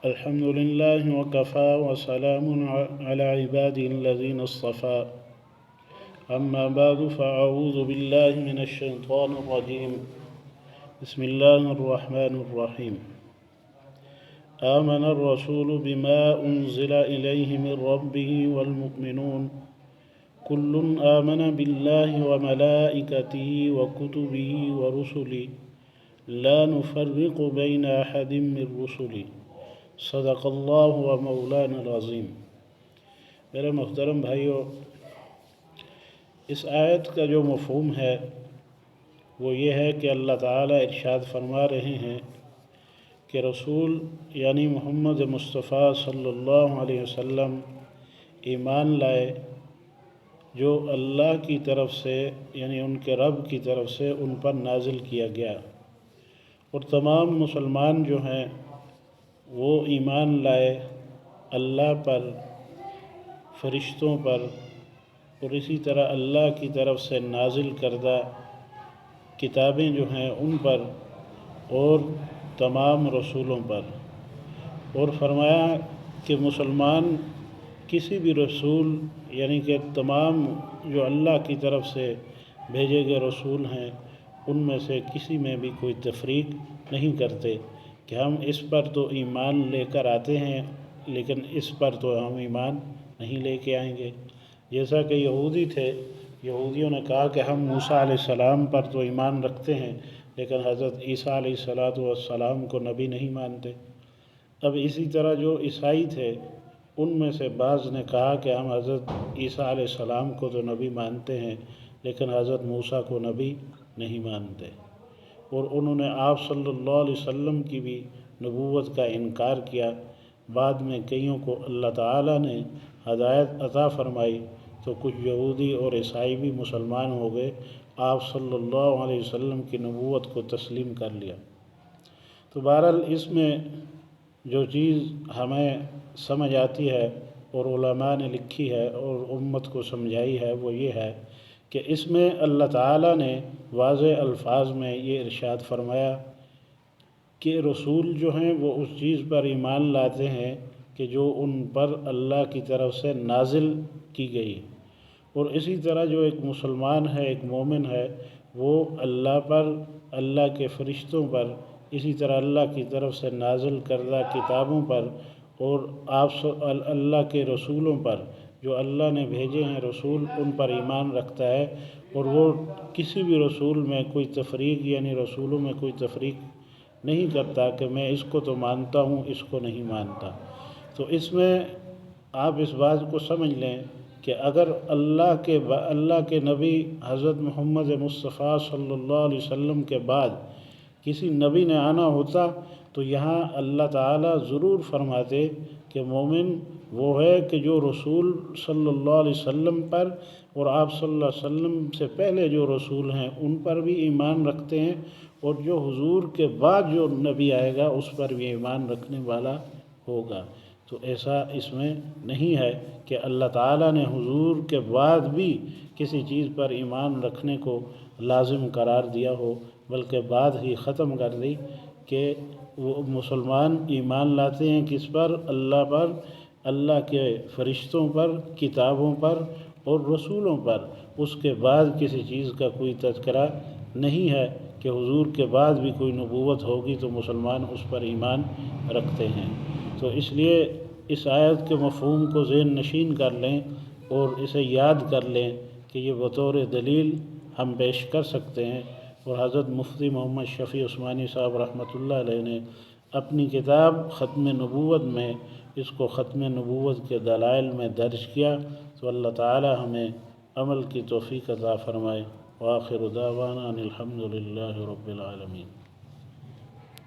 الحمد لله وكفى وسلام على عباده الذين اصطفى. أما بعد فأعوذ بالله من الشيطان الرجيم. بسم الله الرحمن الرحيم. آمن الرسول بما أنزل إليه من ربه والمؤمنون كل آمن بالله وملائكته وكتبه ورسله لا نفرق بين أحد من رسله. صدق اللہ و مولانا العظیم. میرے محترم بھائیو، اس آیت کا جو مفہوم ہے وہ یہ ہے کہ اللہ تعالیٰ ارشاد فرما رہے ہیں کہ رسول یعنی محمد مصطفیٰ صلی اللہ علیہ وسلم ایمان لائے جو اللہ کی طرف سے یعنی ان کے رب کی طرف سے ان پر نازل کیا گیا، اور تمام مسلمان جو ہیں وہ ایمان لائے اللہ پر، فرشتوں پر، اور اسی طرح اللہ کی طرف سے نازل کردہ کتابیں جو ہیں ان پر اور تمام رسولوں پر. اور فرمایا کہ مسلمان کسی بھی رسول یعنی کہ تمام جو اللہ کی طرف سے بھیجے گئے رسول ہیں ان میں سے کسی میں بھی کوئی تفریق نہیں کرتے کہ ہم اس پر تو ایمان لے کر آتے ہیں لیکن اس پر تو ہم ایمان نہیں لے کے آئیں گے. جیسا کہ یہودی تھے، یہودیوں نے کہا کہ ہم موسیٰ علیہ السلام پر تو ایمان رکھتے ہیں لیکن حضرت عیسیٰ علیہ السلام کو نبی نہیں مانتے. اب اسی طرح جو عیسائی تھے ان میں سے بعض نے کہا کہ ہم حضرت عیسیٰ علیہ السلام کو تو نبی مانتے ہیں لیکن حضرت موسیٰ کو نبی نہیں مانتے، اور انہوں نے آپ صلی اللہ علیہ وسلم کی بھی نبوت کا انکار کیا. بعد میں کئیوں کو اللہ تعالیٰ نے ہدایت عطا فرمائی تو کچھ یہودی اور عیسائی بھی مسلمان ہو گئے، آپ صلی اللہ علیہ وسلم کی نبوت کو تسلیم کر لیا. تو بہرحال اس میں جو چیز ہمیں سمجھ آتی ہے اور علماء نے لکھی ہے اور امت کو سمجھائی ہے وہ یہ ہے کہ اس میں اللہ تعالیٰ نے واضح الفاظ میں یہ ارشاد فرمایا کہ رسول جو ہیں وہ اس چیز پر ایمان لاتے ہیں کہ جو ان پر اللہ کی طرف سے نازل کی گئی، اور اسی طرح جو ایک مسلمان ہے، ایک مومن ہے، وہ اللہ پر، اللہ کے فرشتوں پر، اسی طرح اللہ کی طرف سے نازل کردہ کتابوں پر اور اللہ کے رسولوں پر جو اللہ نے بھیجے ہیں رسول ان پر ایمان رکھتا ہے، اور وہ کسی بھی رسول میں کوئی تفریق یعنی رسولوں میں کوئی تفریق نہیں کرتا کہ میں اس کو تو مانتا ہوں اس کو نہیں مانتا. تو اس میں آپ اس بات کو سمجھ لیں کہ اگر اللہ کے نبی حضرت محمد مصطفیٰ صلی اللہ علیہ وسلم کے بعد کسی نبی نے آنا ہوتا تو یہاں اللہ تعالیٰ ضرور فرماتے کہ مومن وہ ہے کہ جو رسول صلی اللہ علیہ وسلم پر اور آپ صلی اللہ علیہ وسلم سے پہلے جو رسول ہیں ان پر بھی ایمان رکھتے ہیں، اور جو حضور کے بعد جو نبی آئے گا اس پر بھی ایمان رکھنے والا ہوگا. تو ایسا اس میں نہیں ہے کہ اللہ تعالیٰ نے حضور کے بعد بھی کسی چیز پر ایمان رکھنے کو لازم قرار دیا ہو، بلکہ بعد ہی ختم کر دی کہ وہ مسلمان ایمان لاتے ہیں کس پر؟ اللہ پر، اللہ کے فرشتوں پر، کتابوں پر اور رسولوں پر. اس کے بعد کسی چیز کا کوئی تذکرہ نہیں ہے کہ حضور کے بعد بھی کوئی نبوت ہوگی تو مسلمان اس پر ایمان رکھتے ہیں. تو اس لیے اس آیت کے مفہوم کو ذہن نشین کر لیں اور اسے یاد کر لیں کہ یہ بطور دلیل ہم پیش کر سکتے ہیں. اور حضرت مفتی محمد شفیع عثمانی صاحب رحمۃ اللہ علیہ نے اپنی کتاب ختم نبوت میں اس کو ختم نبوت کے دلائل میں درج کیا. تو اللہ تعالی ہمیں عمل کی توفیق عطا فرمائے. وآخر دعوانا ان الحمد للہ رب العالمین.